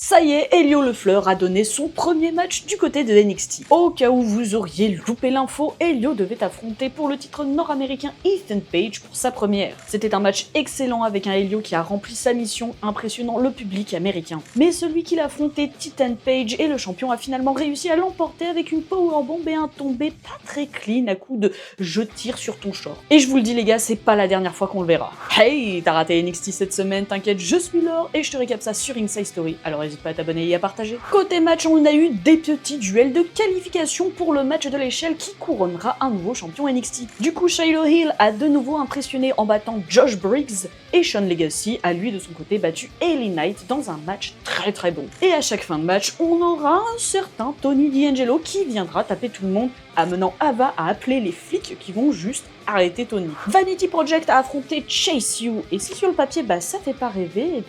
Ça y est, Elio Lefleur a donné son premier match du côté de NXT. Au cas où vous auriez loupé l'info, Elio devait affronter pour le titre nord-américain Ethan Page pour sa première. C'était un match excellent avec un Elio qui a rempli sa mission, impressionnant le public américain. Mais celui qu'il a affronté, Titan Page, et le champion a finalement réussi à l'emporter avec une powerbomb et un tombé pas très clean à coup de « je tire sur ton short ». Et je vous le dis les gars, c'est pas la dernière fois qu'on le verra. Hey, t'as raté NXT cette semaine, t'inquiète, je suis Laure et je te récap ça sur Inside Story, alors n'hésite pas à t'abonner et à partager. Côté match, on a eu des petits duels de qualification pour le match de l'échelle qui couronnera un nouveau champion NXT. Du coup, Shiloh Hill a de nouveau impressionné en battant Josh Briggs et Sean Legacy a lui de son côté battu Ellie Knight dans un match très bon. Et à chaque fin de match, on aura un certain Tony D'Angelo qui viendra taper tout le monde, amenant Ava à appeler les flics qui vont juste arrêter Tony. Vanity Project a affronté Chase U, et si sur le papier ça fait pas rêver, et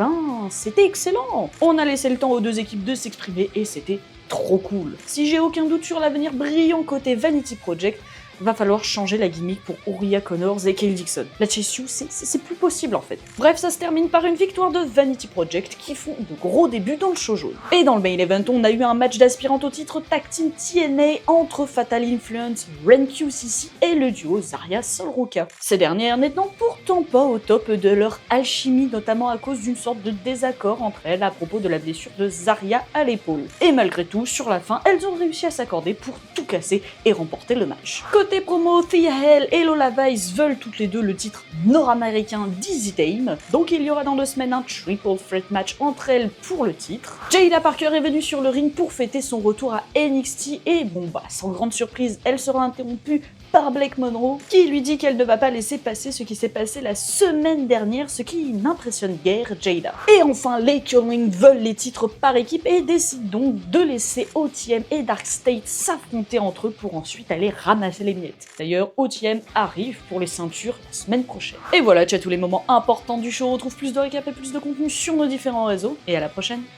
c'était excellent. On a laissé le temps aux deux équipes de s'exprimer et c'était trop cool. Si j'ai aucun doute sur l'avenir brillant côté Vanity Project, va falloir changer la gimmick pour Uriah Connors et Kyle Dixon. La Chase U, c'est plus possible en fait. Bref, ça se termine par une victoire de Vanity Project qui font de gros débuts dans le show jaune. Et dans le main event, on a eu un match d'aspirantes au titre Tag Team TNA entre Fatal Influence, Ren QCC et le duo Zarya Sol Ruka. Ces dernières n'étant pourtant pas au top de leur alchimie, notamment à cause d'une sorte de désaccord entre elles à propos de la blessure de Zarya à l'épaule. Et malgré tout, sur la fin, elles ont réussi à s'accorder pour tout casser et remporter le match. Côté promo, Thea Hale et Lola Vice veulent toutes les deux le titre nord-américain d'Easy Dame, donc il y aura dans 2 semaines un triple threat match entre elles pour le titre. Jada Parker est venue sur le ring pour fêter son retour à NXT et sans grande surprise, elle sera interrompue par Blake Monroe, qui lui dit qu'elle ne va pas laisser passer ce qui s'est passé la semaine dernière, ce qui n'impressionne guère Jada. Et enfin, les Curling veulent les titres par équipe et décident donc de laisser OTM et Dark State s'affronter entre eux pour ensuite aller ramasser les miettes. D'ailleurs, OTM arrive pour les ceintures la semaine prochaine. Et voilà, tu as tous les moments importants du show, retrouve plus de récap et plus de contenu sur nos différents réseaux, et à la prochaine.